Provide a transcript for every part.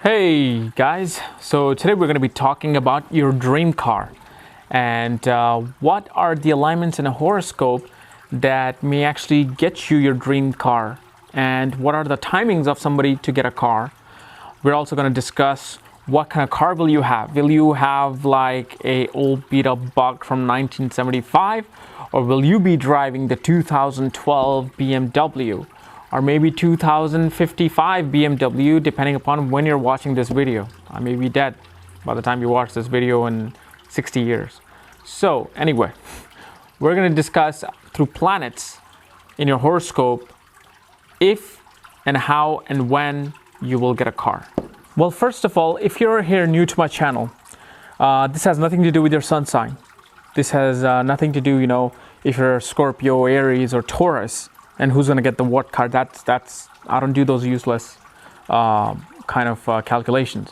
Hey guys, so today we're going to be talking about your dream car and what are the alignments in a horoscope that may actually get you your dream car, and what are the timings of somebody to get a car. We're also going to discuss what kind of car will you have. Will you have like a old beat up bug from 1975, or will you be driving the 2012 BMW? Or maybe 2055 BMW, depending upon when you're watching this video. I may be dead by the time you watch this video in 60 years. So anyway, we're going to discuss through planets in your horoscope if and how and when you will get a car. Well, first of all, if you're here new to my channel, this has nothing to do with your sun sign. This has nothing to do, if you're Scorpio, Aries, or Taurus, and who's going to get the what card. That's I don't do those useless kind of calculations.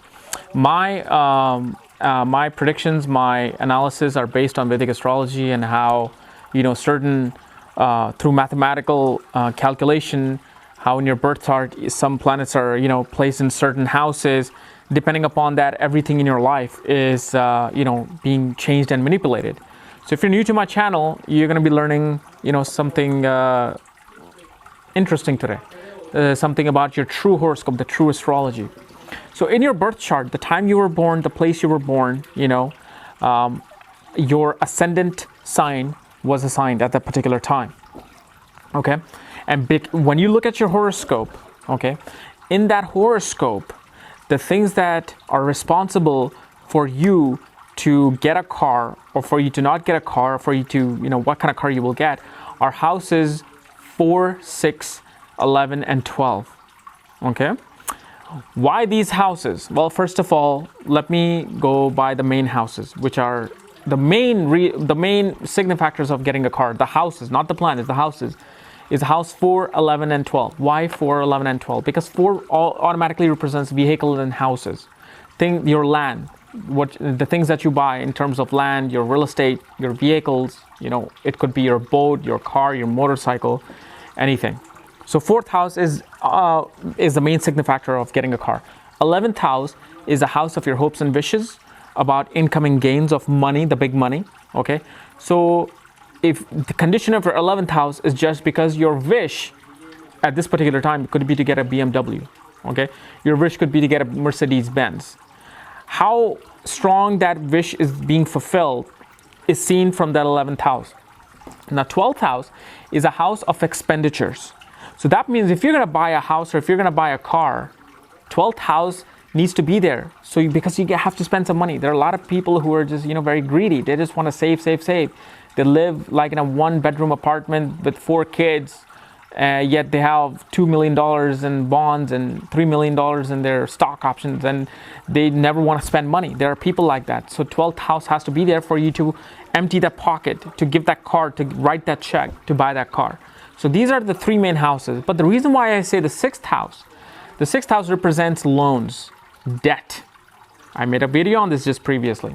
My predictions, my analysis are based on Vedic astrology and how certain through mathematical calculation, how in your birth chart some planets are placed in certain houses. Depending upon that, everything in your life is being changed and manipulated. So if you're new to my channel, you're going to be learning something interesting today, something about your true horoscope, the true astrology. So in your birth chart, the time you were born, the place you were born, your ascendant sign was assigned at that particular time. Okay, and when you look at your horoscope, okay, in that horoscope, the things that are responsible for you to get a car, or for you to not get a car, or for you to what kind of car you will get, are houses 4, 6, 11, and 12. Okay, why these houses? Well, first of all, let me go by the main houses, which are the main signifactors of getting a car. The houses, not the planets, the houses, is house 4, 11, and 12. Why 4, 11, and 12? Because 4 automatically represents vehicles and houses. Your land, the things that you buy in terms of land, your real estate, your vehicles, it could be your boat, your car, your motorcycle, anything. So 4th house is the main signifier of getting a car. 11th house is the house of your hopes and wishes, about incoming gains of money, the big money. Okay, so if the condition of your 11th house is just because your wish at this particular time could be to get a BMW, okay, your wish could be to get a Mercedes Benz. How strong that wish is being fulfilled is seen from that 11th house. Now 12th house is a house of expenditures. So that means if you're going to buy a house, or if you're going to buy a car, 12th house needs to be there. So because you have to spend some money. There are a lot of people who are just very greedy. They just want to save. They live like in a 1-bedroom apartment with 4 kids, yet they have $2 million in bonds and $3 million in their stock options, and they never want to spend money. There are people like that. So 12th house has to be there for you to empty that pocket, to give that car, to write that check, to buy that car. So these are the 3 main houses. But the reason why I say the 6th house represents loans, debt. I made a video on this just previously.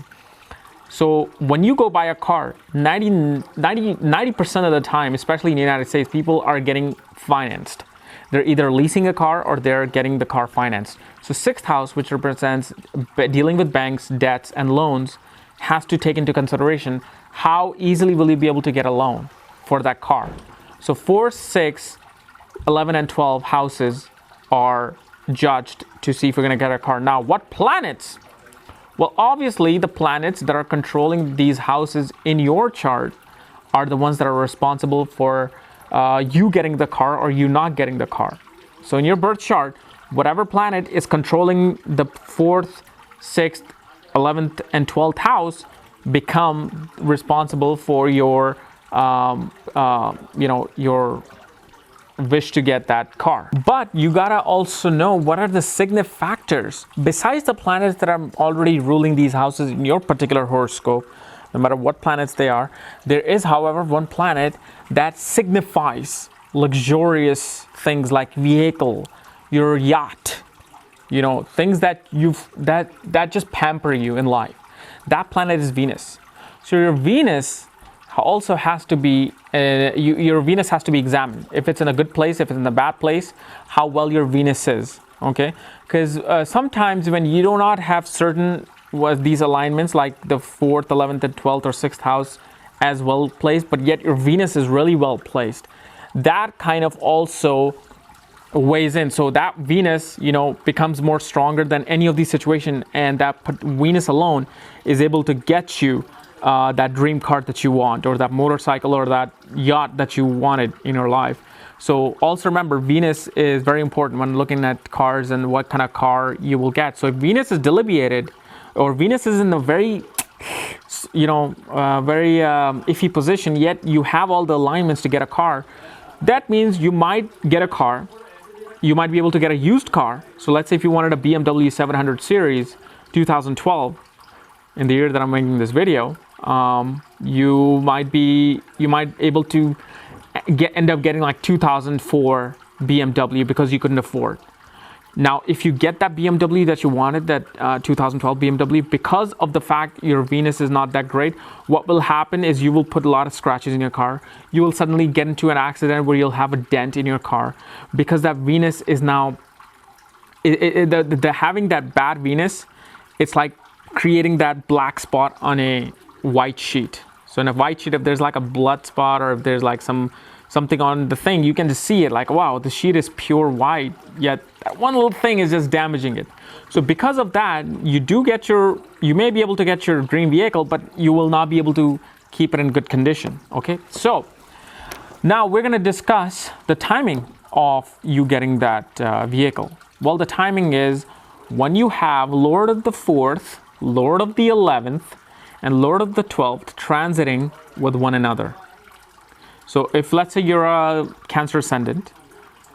So when you go buy a car, 90% of the time, especially in the United States, people are getting financed. They're either leasing a car or they're getting the car financed. So 6th house, which represents dealing with banks, debts, and loans, has to take into consideration how easily will you be able to get a loan for that car. So 4, 6, 11, and 12 houses are judged to see if we're going to get a car. Now, what planets? Well, obviously, the planets that are controlling these houses in your chart are the ones that are responsible for you getting the car or you not getting the car. So in your birth chart, whatever planet is controlling the 4th, 6th, 11th, and 12th house become responsible for your your wish to get that car. But you gotta also know what are the signifactors besides the planets that are already ruling these houses in your particular horoscope. No matter what planets they are, there is, however, one planet that signifies luxurious things like vehicle, your yacht, things that that just pamper you in life. That planet is Venus. So your Venus also has to be your Venus has to be examined. If it's in a good place, if it's in a bad place, how well your Venus is. Okay, because sometimes when you do not have certain these alignments like the 4th, 11th, and 12th or 6th house as well placed, but yet your Venus is really well placed, that kind of also weighs in. So that Venus, becomes more stronger than any of these situations, and that Venus alone is able to get you that dream car that you want, or that motorcycle, or that yacht that you wanted in your life. So also remember, Venus is very important when looking at cars and what kind of car you will get. So if Venus is delineated, or Venus is in a very iffy position, yet you have all the alignments to get a car, that means you might get a car. You might be able to get a used car. So let's say if you wanted a BMW 700 series 2012, in the year that I'm making this video, you might able to end up getting like 2004 BMW because you couldn't afford. Now, if you get that BMW that you wanted, that 2012 BMW, because of the fact your Venus is not that great, what will happen is you will put a lot of scratches in your car. You will suddenly get into an accident where you'll have a dent in your car, because that Venus is now, having that bad Venus, it's like creating that black spot on a white sheet. So in a white sheet, if there's like a blood spot, or if there's like something on the thing, you can just see it like, wow, the sheet is pure white, yet that one little thing is just damaging it. So because of that, you may be able to get your dream vehicle, but you will not be able to keep it in good condition. Okay, so now we're going to discuss the timing of you getting that vehicle. Well, the timing is when you have Lord of the 4th, Lord of the 11th, and Lord of the 12th transiting with one another. So if, let's say, you're a Cancer ascendant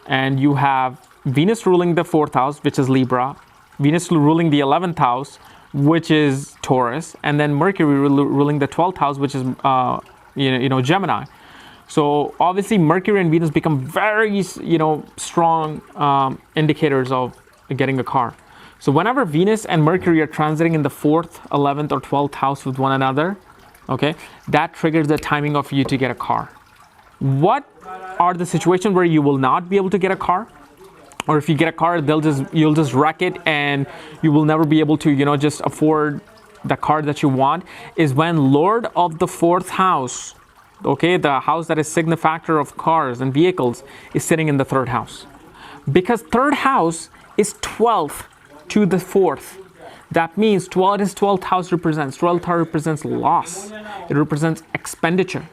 and you have Venus ruling the 4th house, which is Libra, Venus ruling the 11th house, which is Taurus, and then Mercury ruling the 12th house, which is Gemini. So obviously Mercury and Venus become very strong indicators of getting a car. So whenever Venus and Mercury are transiting in the 4th, 11th, or 12th house with one another, okay, that triggers the timing of you to get a car. What are the situations where you will not be able to get a car? Or if you get a car, you'll just wreck it and you will never be able to, just afford the car that you want, is when Lord of the 4th house, okay, the house that is signifactor of cars and vehicles, is sitting in the 3rd house. Because 3rd house is 12th to the 4th. That means 12th house represents loss. It represents expenditure.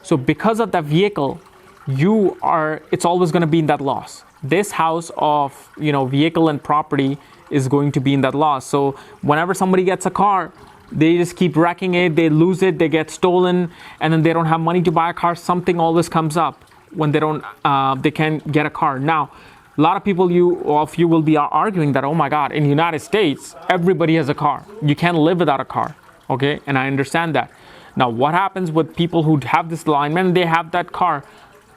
So because of that vehicle, it's always going to be in that loss. This house of, vehicle and property is going to be in that loss. So whenever somebody gets a car, they just keep wrecking it, they lose it, they get stolen, and then they don't have money to buy a car. Something always comes up when they can't get a car. Now, a lot of people, you will be arguing that, oh my God, in the United States, everybody has a car. You can't live without a car, okay? And I understand that. Now, what happens with people who have this alignment and they have that car?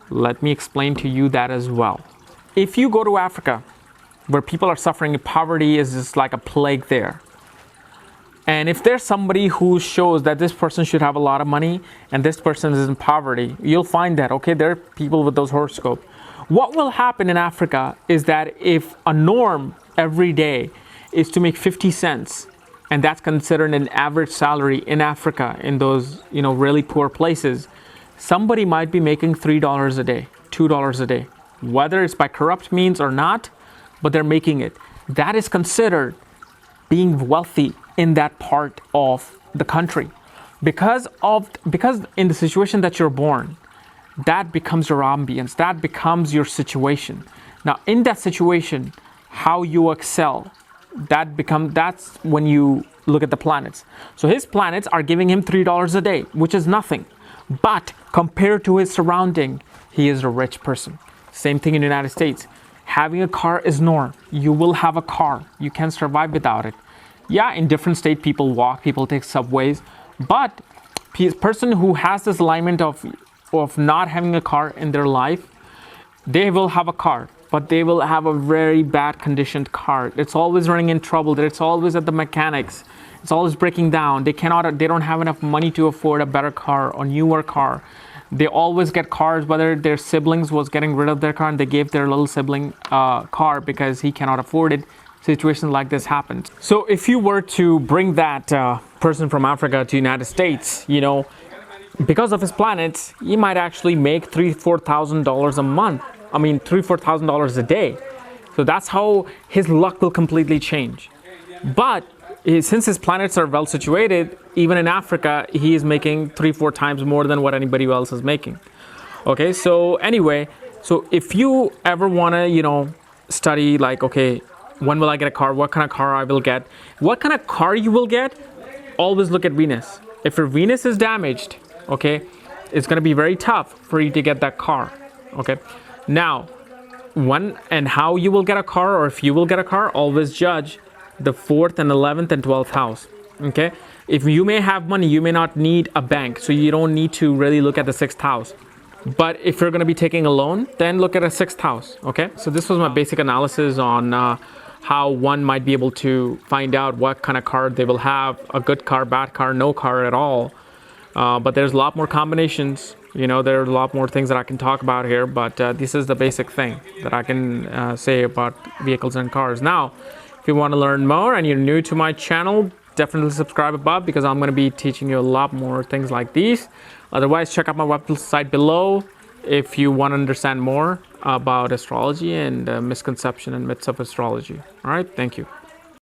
Let me explain to you that as well. If you go to Africa, where people are suffering, poverty is just like a plague there. And if there's somebody who shows that this person should have a lot of money and this person is in poverty, you'll find that, okay, there are people with those horoscopes. What will happen in Africa is that if a norm every day is to make 50 cents, and that's considered an average salary in Africa, in those, really poor places, somebody might be making $3 a day, $2 a day, whether it's by corrupt means or not, but they're making it. That is considered being wealthy in that part of the country. Because in the situation that you're born, that becomes your ambience, that becomes your situation. Now, in that situation, how you excel, that's when you look at the planets. So his planets are giving him $3 a day, which is nothing. But compared to his surrounding, he is a rich person. Same thing in the United States. Having a car is norm. You will have a car. You can survive without it. Yeah, in different states, people walk, people take subways. But a person who has this alignment of not having a car in their life, they will have a car, but they will have a very bad conditioned car. It's always running in trouble. It's always at the mechanics. It's always breaking down. They don't have enough money to afford a better car or newer car. They always get cars, whether their siblings was getting rid of their car and they gave their little sibling car because he cannot afford it. Situations like this happens. So if you were to bring that person from Africa to United States, you know, because of his planets, he might actually make $3,000-4,000 a month. I mean, $3,000-4,000 a day. So that's how his luck will completely change. But since his planets are well situated, even in Africa, he is making 3-4 times more than what anybody else is making. Okay, so anyway, so if you ever want to, you know, study like, okay, when will I get a car? What kind of car I will get? What kind of car you will get? Always look at Venus. If your Venus is damaged, okay, it's going to be very tough for you to get that car. Okay, now when and how you will get a car, or if you will get a car, always judge the 4th and 11th and 12th house. Okay, if you may have money, you may not need a bank, so you don't need to really look at the 6th house. But if you're going to be taking a loan, then look at a 6th house. Okay, so this was my basic analysis on how one might be able to find out what kind of car they will have, a good car, bad car, no car at all. But there's a lot more combinations. You know, there are a lot more things that I can talk about here, but this is the basic thing that I can say about vehicles and cars. Now, if you want to learn more and you're new to my channel, definitely subscribe above, because I'm going to be teaching you a lot more things like these. Otherwise, check out my website below if you want to understand more about astrology and misconception and myths of astrology. All right, thank you.